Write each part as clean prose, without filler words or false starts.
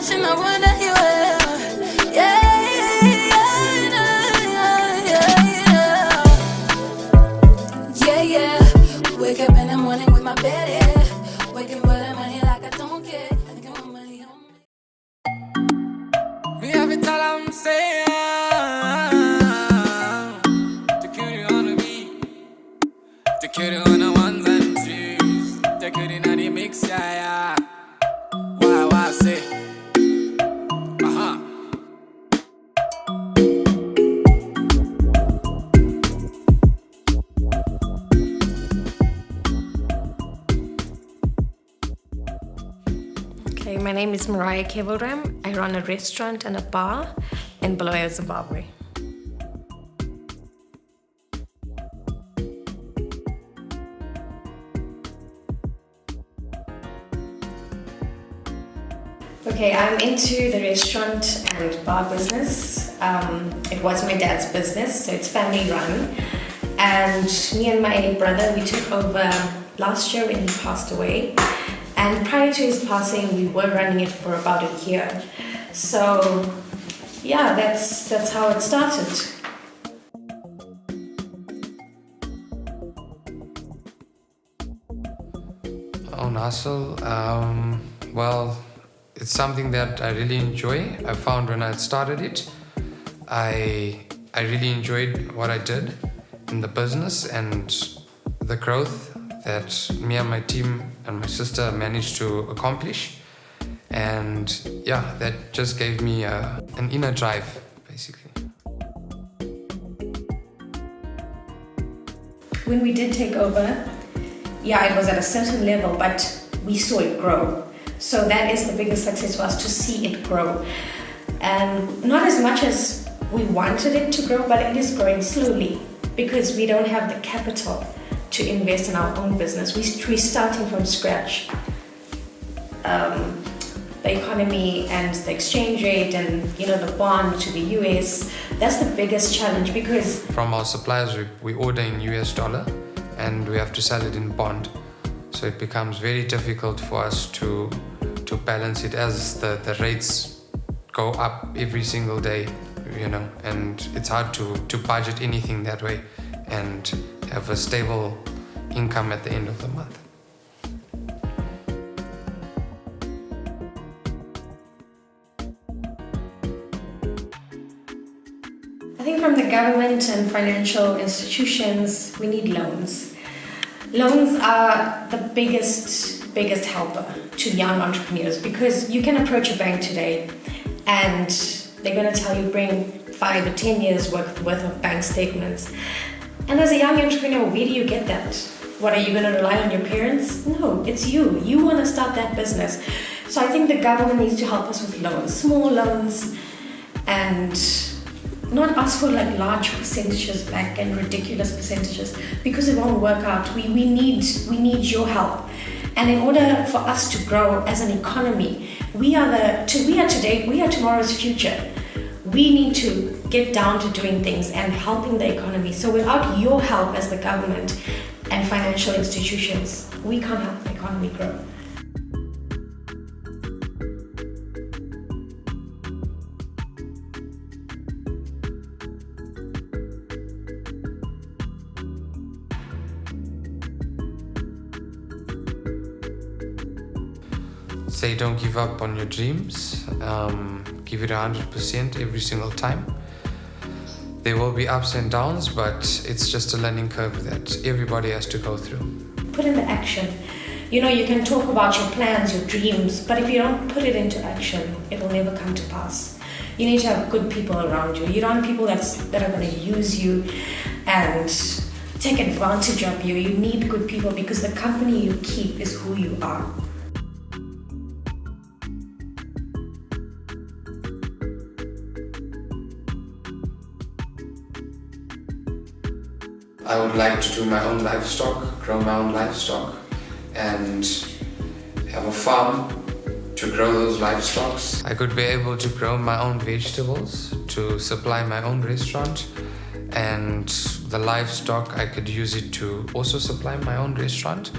mention, I wonder you will. Yeah, yeah, yeah. Wake up in the morning with my bed, yeah. Waking with the money like I don't care. I think I'm money on me. Me have it all I'm saying. Take it on the beat. Take it on the ones and twos. Take it in the mix, yeah, yeah. Why I say? Okay, my name is Mariah Kevoram. I run a restaurant and a bar in Bulawayo, Zimbabwe. Okay, I'm into the restaurant and bar business. It was my dad's business, so it's family run. And me and my brother, we took over last year when he passed away. And prior to his passing, we were running it for about a year. So, yeah, that's how it started. Own hustle, well, it's something that I really enjoy. I found when I started it, I really enjoyed what I did in the business and the growth that me and my team and my sister managed to accomplish. And yeah, that just gave me an inner drive, basically. When we did take over, yeah, it was at a certain level, but we saw it grow. So that is the biggest success for us, to see it grow. And not as much as we wanted it to grow, but it is growing slowly because we don't have the capital to invest in our own business. We're starting from scratch. The economy and the exchange rate and the bond to the US, that's the biggest challenge because from our suppliers we order in US dollar and we have to sell it in bond. So it becomes very difficult for us to balance it as the rates go up every single day, and it's hard to budget anything that way and have a stable income at the end of the month. I think from the government and financial institutions, we need loans. Loans are the biggest helper to young entrepreneurs because you can approach a bank today and they're going to tell you bring 5 or 10 years worth of bank statements. And as a young entrepreneur, where do you get that? What, are you going to rely on your parents? No, it's you. You want to start that business. So I think the government needs to help us with loans, small loans, and not ask for like large percentages back and ridiculous percentages because it won't work out. We need your help. And in order for us to grow as an economy, we are tomorrow's future. We need to get down to doing things and helping the economy. So without your help as the government and financial institutions, we can't help the economy grow. Say don't give up on your dreams. Give it 100% every single time. There will be ups and downs, but it's just a learning curve that everybody has to go through. Put in the action. You can talk about your plans, your dreams, but if you don't put it into action, it will never come to pass. You need to have good people around you. You don't want people that are going to use you and take advantage of you. You need good people because the company you keep is who you are. I would like to do my own livestock, grow my own livestock, and have a farm to grow those livestock. I could be able to grow my own vegetables to supply my own restaurant, and the livestock I could use it to also supply my own restaurant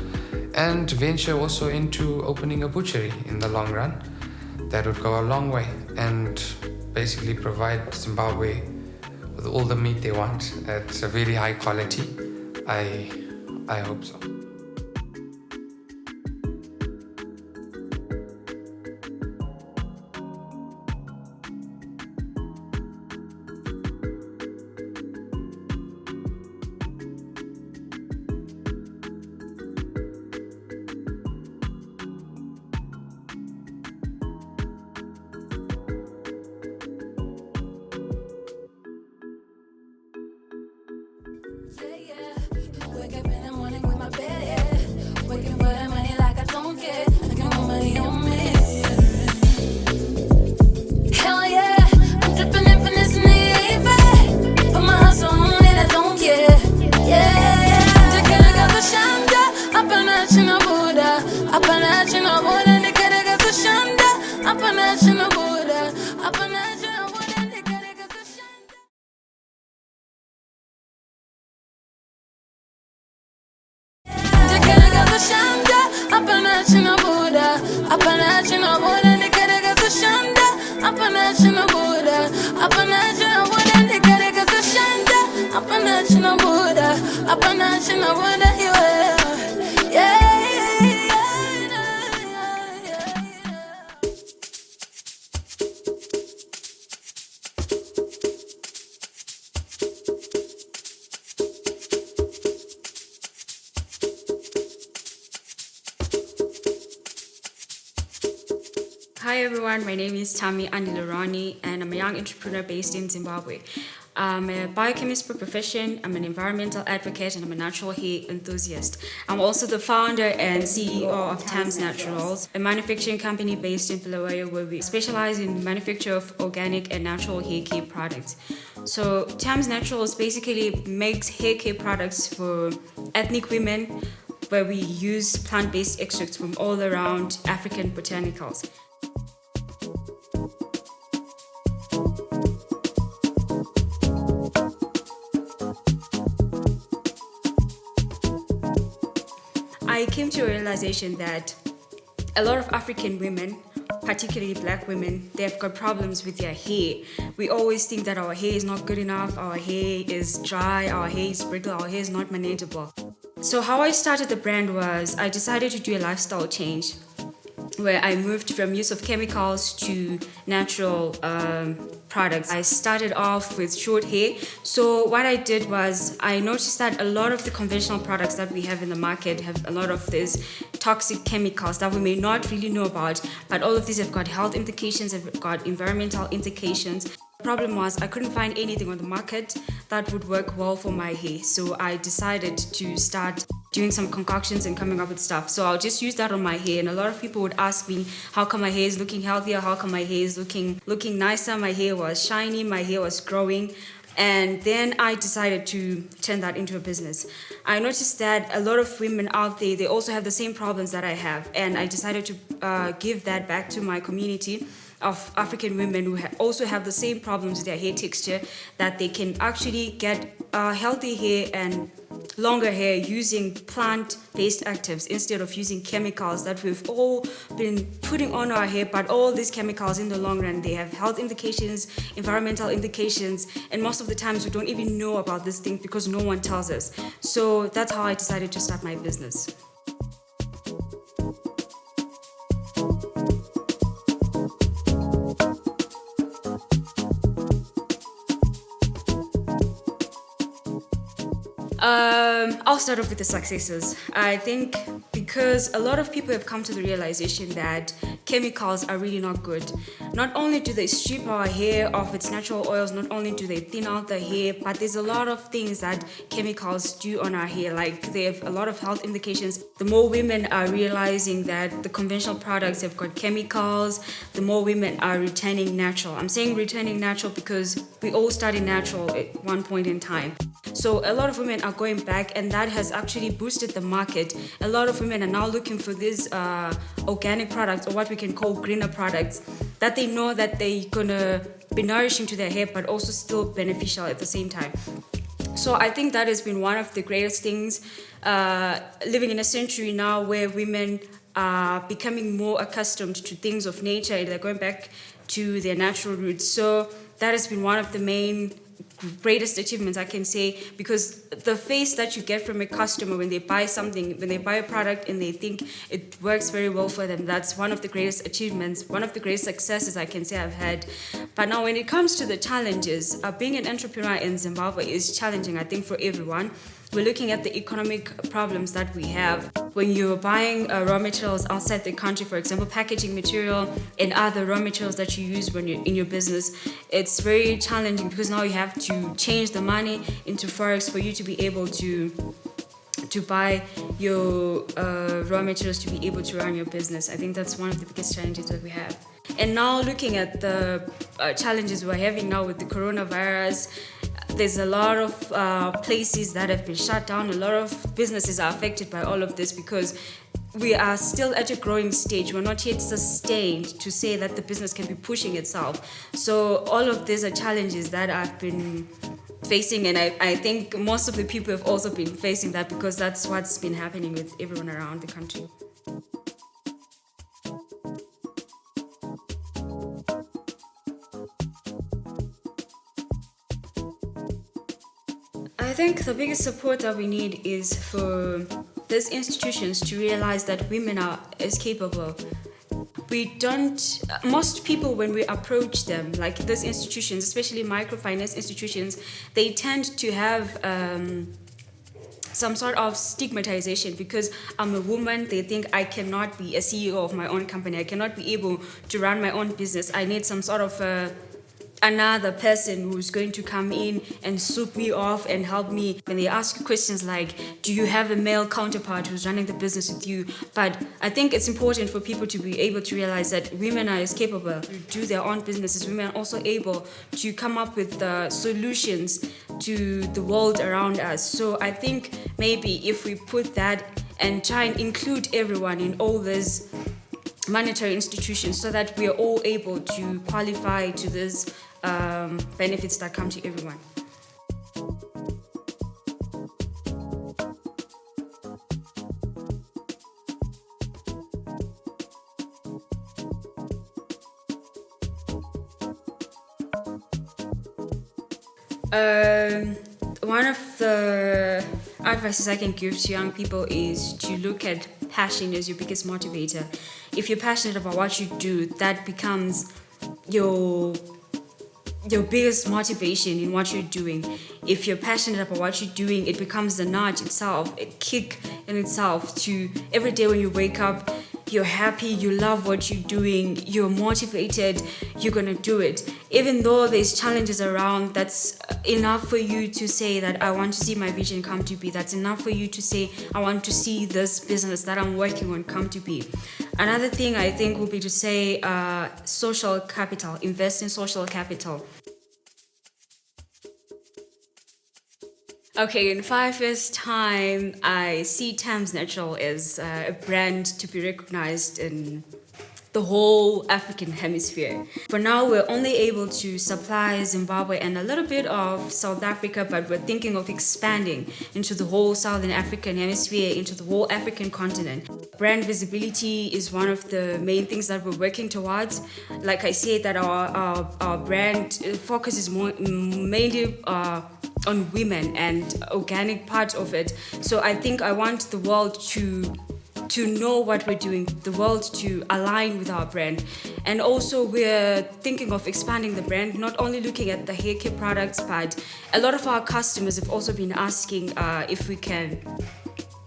and venture also into opening a butchery in the long run. that would go a long way and basically provide Zimbabwe with all the meat they want at a very high quality. I hope so. Wake up in the morning with my bed. Waking for the money like I don't care. I got my money on me. Hell yeah, I'm dripping in finesse in the AV. Put my hustle on it, I don't care. Yeah, Jakarta got shanda. Up and out in the Buddha. Up and out in the Buddha. Jakarta got shanda. Up and out in the Buddha. Up and out in the Buddha. Up and out in the Buddha, up and out in the Buddha, they gotta get the shanda. Up and out in the Buddha, up and out in the Buddha, they gotta get the shanda. Up and out in the Buddha, up and out in the Buddha, yeah. Hi everyone, my name is Tammy Andilorani and I'm a young entrepreneur based in Zimbabwe. I'm a biochemist by profession, I'm an environmental advocate, and I'm a natural hair enthusiast. I'm also the founder and CEO of Tams Naturals, a manufacturing company based in Bulawayo where we specialize in manufacture of organic and natural hair care products. So Tams Naturals basically makes hair care products for ethnic women where we use plant-based extracts from all around African botanicals. I came to a realization that a lot of African women, particularly black women, they've got problems with their hair. We always think that our hair is not good enough, our hair is dry, our hair is brittle, our hair is not manageable. So how I started the brand was I decided to do a lifestyle change where I moved from use of chemicals to natural products. I started off with short hair. So what I did was I noticed that a lot of the conventional products that we have in the market have a lot of these toxic chemicals that we may not really know about, but all of these have got health implications, have got environmental implications. The problem was I couldn't find anything on the market that would work well for my hair. So I decided to start doing some concoctions and coming up with stuff. So I'll just use that on my hair. And a lot of people would ask me, how come my hair is looking healthier? How come my hair is looking nicer? My hair was shiny, my hair was growing. And then I decided to turn that into a business. I noticed that a lot of women out there, they also have the same problems that I have. And I decided to give that back to my community of African women who also have the same problems with their hair texture, that they can actually get healthy hair and longer hair using plant-based actives instead of using chemicals that we've all been putting on our hair. But all these chemicals in the long run, they have health implications, environmental implications, and most of the times we don't even know about these things because no one tells us. So that's how I decided to start my business. I'll start off with the successes. I think because a lot of people have come to the realization that chemicals are really not good. Not only do they strip our hair of its natural oils, not only do they thin out the hair, but there's a lot of things that chemicals do on our hair. Like they have a lot of health implications. The more women are realizing that the conventional products have got chemicals, the more women are returning natural. I'm saying returning natural because we all started natural at one point in time. So a lot of women are going back, and that has actually boosted the market. A lot of women are now looking for these organic products, or what we can call greener products, that they know that they're gonna be nourishing to their hair but also still beneficial at the same time. So I think that has been one of the greatest things, living in a century now where women are becoming more accustomed to things of nature and they're going back to their natural roots. So that has been one of the main greatest achievements I can say, because the face that you get from a customer when they buy something, when they buy a product and they think it works very well for them, that's one of the greatest achievements, one of the greatest successes I can say I've had. But now when it comes to the challenges, being an entrepreneur in Zimbabwe is challenging, I think, for everyone. We're looking at the economic problems that we have. When you're buying raw materials outside the country, for example, packaging material and other raw materials that you use when you're in your business, it's very challenging because now you have to change the money into forex for you to be able to buy your raw materials to be able to run your business. I think that's one of the biggest challenges that we have. And now looking at the challenges we're having now with the coronavirus, there's a lot of places that have been shut down. A lot of businesses are affected by all of this because we are still at a growing stage. We're not yet sustained to say that the business can be pushing itself. So all of these are challenges that I've been facing, and I think most of the people have also been facing that because that's what's been happening with everyone around the country. I think the biggest support that we need is for these institutions to realize that women are as capable. Most people, when we approach them, like these institutions, especially microfinance institutions, they tend to have some sort of stigmatization because I'm a woman. They think I cannot be a CEO of my own company. I cannot be able to run my own business. I need some sort of another person who's going to come in and soup me off and help me. When they ask you questions like, do you have a male counterpart who's running the business with you? But I think it's important for people to be able to realize that women are as capable to do their own businesses. Women are also able to come up with solutions to the world around us. So I think maybe if we put that and try and include everyone in all these monetary institutions so that we are all able to qualify to this benefits that come to everyone. One of the advices I can give to young people is to look at passion as your biggest motivator. If you're passionate about what you do, that becomes your biggest motivation in what you're doing. If you're passionate about what you're doing, it becomes the nudge itself, a kick in itself to every day when you wake up, you're happy, you love what you're doing, you're motivated, you're gonna do it. Even though there's challenges around, that's enough for you to say that I want to see my vision come to be. That's enough for you to say I want to see this business that I'm working on come to be. Another thing I think would be to say social capital, invest in social capital. Okay, in 5 years' time, I see Tams Natural as a brand to be recognized in the whole African hemisphere. For now, we're only able to supply Zimbabwe and a little bit of South Africa, but we're thinking of expanding into the whole Southern African hemisphere, into the whole African continent. Brand visibility is one of the main things that we're working towards. Like I said, that our brand focuses mainly on women and organic part of it. So I think I want the world to know what we're doing, the world to align with our brand. And also we're thinking of expanding the brand, not only looking at the hair care products, but a lot of our customers have also been asking if we can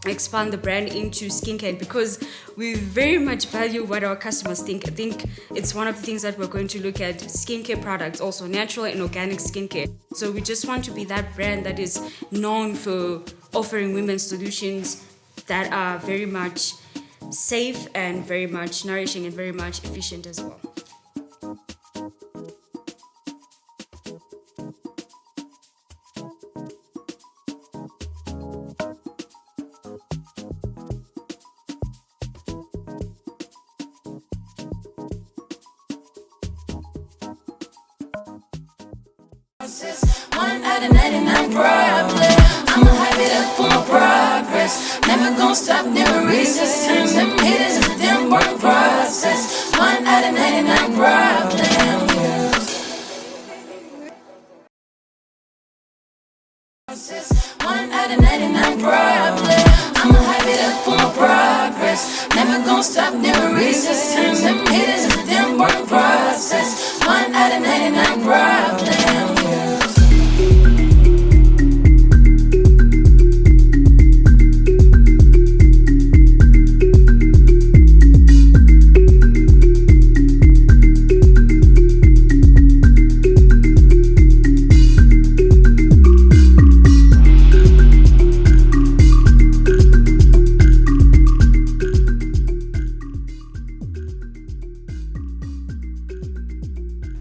expand the brand into skincare, because we very much value what our customers think. I think it's one of the things that we're going to look at, skincare products, also natural and organic skincare. So we just want to be that brand that is known for offering women solutions that are very much safe and very much nourishing and very much efficient as well. One out of 99 probably. I'ma hype it up on my progress. Never gonna stop, never resist. Turn them haters into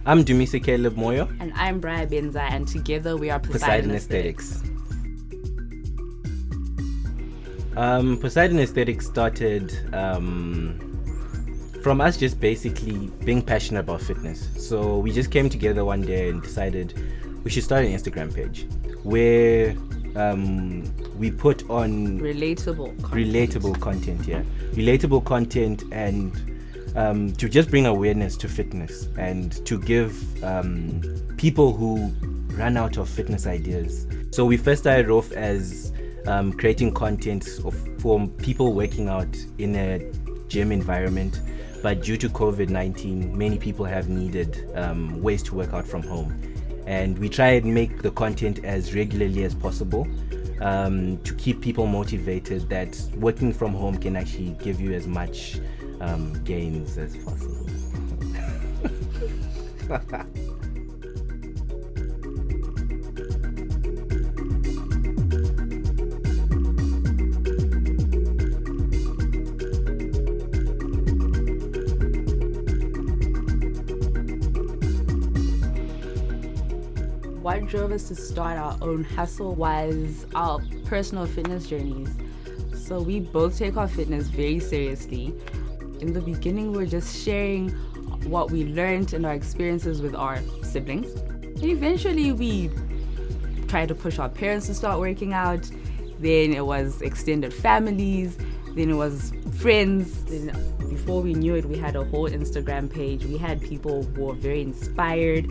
I'm Dumise Caleb Moyo. And I'm Brian Benza, and together we are Poseidon Aesthetics. Poseidon Aesthetics started from us just basically being passionate about fitness. So we just came together one day and decided we should start an Instagram page where we put on relatable content, and to just bring awareness to fitness and to give people who run out of fitness ideas. So we first started off as creating content for people working out in a gym environment, but due to COVID-19, many people have needed ways to work out from home, and we try and make the content as regularly as possible to keep people motivated that working from home can actually give you as much gains as possible. What drove us to start our own hustle was our personal fitness journeys. So we both take our fitness very seriously. In the beginning, we're just sharing what we learned and our experiences with our siblings. And eventually, we tried to push our parents to start working out. Then it was extended families. Then it was friends. Then before we knew it, we had a whole Instagram page. We had people who were very inspired.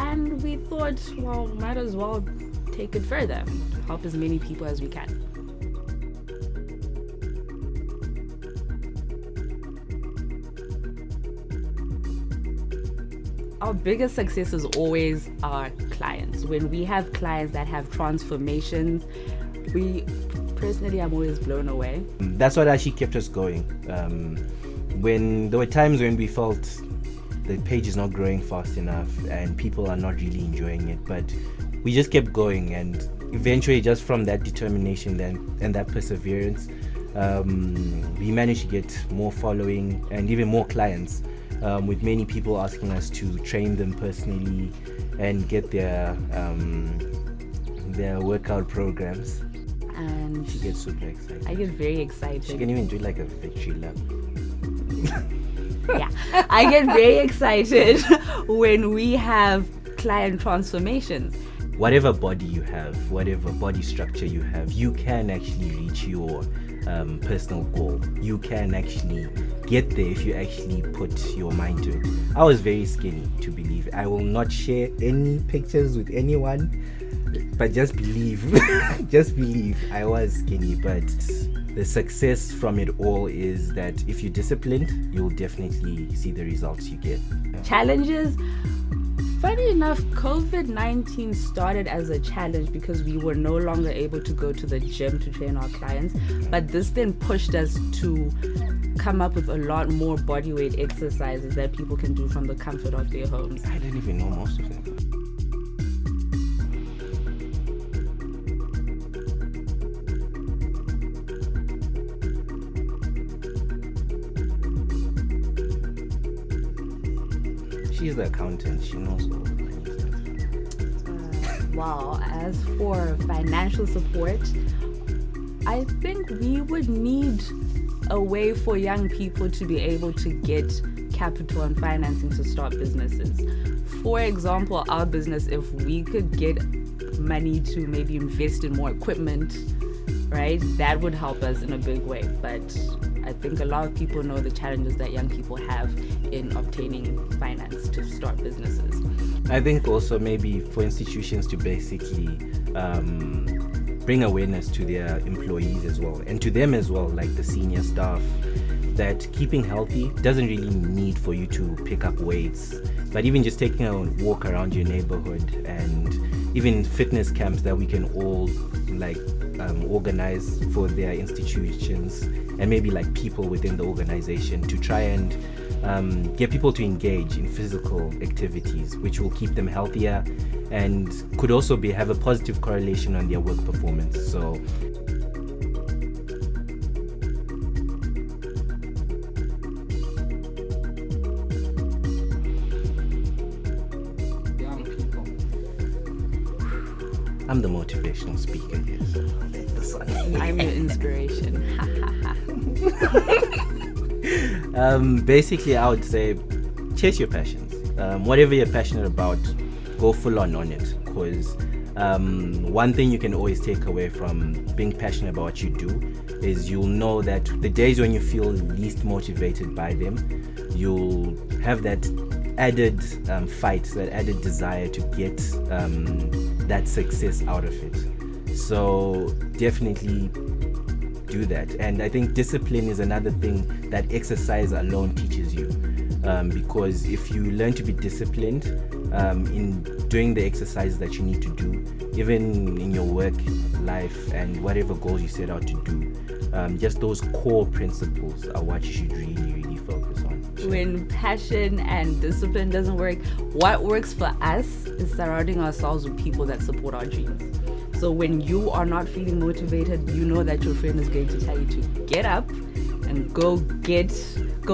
And we thought, well, might as well take it further, help as many people as we can. Our biggest success is always our clients. When we have clients that have transformations, I'm always blown away. That's what actually kept us going. When there were times when we felt the page is not growing fast enough and people are not really enjoying it, but we just kept going, and eventually just from that determination and that perseverance, we managed to get more following and even more clients, with many people asking us to train them personally and get their workout programs. And she gets super excited. I get very excited. She can even do like a victory lap. Yeah, I get very excited when we have client transformations. Whatever body you have, whatever body structure you have, you can actually reach your personal goal. You can actually get there if you actually put your mind to it. I was very skinny, to believe. I will not share any pictures with anyone, but just believe, just believe I was skinny. But the success from it all is that if you're disciplined, you'll definitely see the results you get. Challenges. Funny enough, COVID-19 started as a challenge because we were no longer able to go to the gym to train our clients. But this then pushed us to come up with a lot more bodyweight exercises that people can do from the comfort of their homes. I didn't even know most of them. She's the accountant. She knows all the money stuff. Wow. As for financial support, I think we would need a way for young people to be able to get capital and financing to start businesses. For example, our business, if we could get money to maybe invest in more equipment, right, that would help us in a big way. But I think a lot of people know the challenges that young people have in obtaining finance to start businesses. I think also maybe for institutions to basically bring awareness to their employees as well, and to them as well, like the senior staff, that keeping healthy doesn't really need for you to pick up weights, but even just taking a walk around your neighborhood, and even fitness camps that we can all organize for their institutions, and maybe like people within the organization, to try and get people to engage in physical activities, which will keep them healthier and could also have a positive correlation on their work performance. So I'm the motivational speaker here, so I'll let this one. I'm your inspiration. Basically, I would say chase your passions. Whatever you're passionate about, go full on it. Because one thing you can always take away from being passionate about what you do is you'll know that the days when you feel least motivated by them, you'll have that added fight, that added desire to get that success out of it. So definitely do that. And I think discipline is another thing that exercise alone teaches you, because if you learn to be disciplined in doing the exercises that you need to do, even in your work life and whatever goals you set out to do, just those core principles are what you should really focus on. When passion and discipline doesn't work, what works for us is surrounding ourselves with people that support our dreams. So when you are not feeling motivated, you know that your friend is going to tell you to get up and go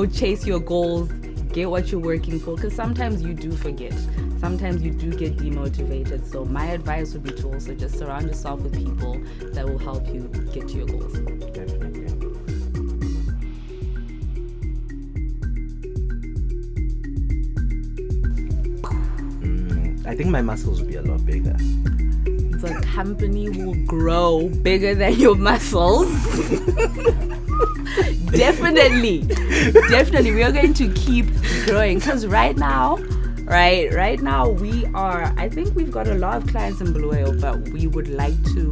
chase your goals, get what you're working for, because sometimes you do forget. Sometimes you do get demotivated. So my advice would be to also just surround yourself with people that will help you get to your goals. Definitely. I think my muscles will be a lot bigger. The company will grow bigger than your muscles. Definitely we are going to keep growing, because right now I think we've got a lot of clients in Bulawayo, but we would like to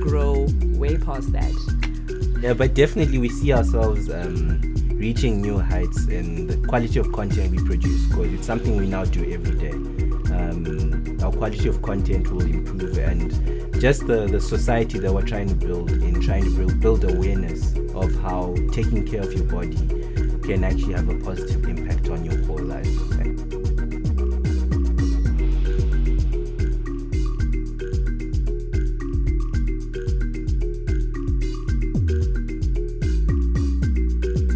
grow way past that. Yeah, but definitely we see ourselves reaching new heights in the quality of content we produce, because it's something we now do every day. Our quality of content will improve, and just the society that we're trying to build awareness of how taking care of your body can actually have a positive impact on your whole life.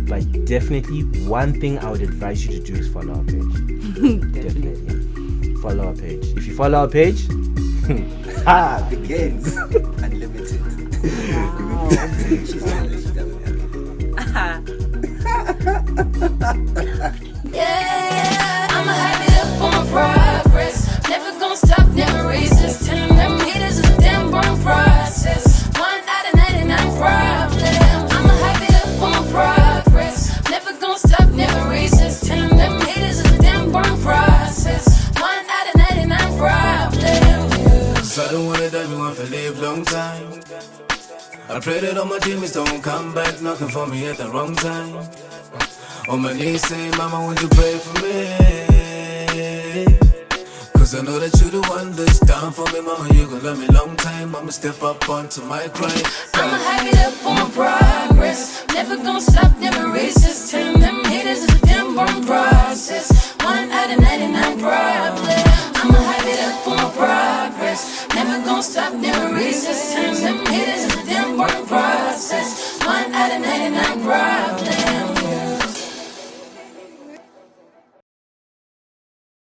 But definitely one thing I would advise you to do is follow our page. Definitely. Follow our page. If you follow our page, begins unlimited. Wow. Yeah, I'ma hype it up on my progress. Never gonna stop, never resist. Telling them haters is a damn boring process. 1 out of 99 problems. I'ma hype it up on my progress. Never gonna stop, never resist. Telling them haters is a damn boring process. 1 out of 99 problems. I don't wanna die, me want to live long time. I pray that all my demons don't come back knocking for me at the wrong time. On my knees saying, Mama, won't you pray for me? Cause I know that you're the one that's down for me, Mama. You gon' love me long time. I'ma step up onto my grind. I'ma hype it up on my progress. Never gonna stop, never resist. Telling them haters is a damn boring process. 1 out of 99 problems. I'ma hype it up on my progress. Never gonna stop, never resist. Telling them haters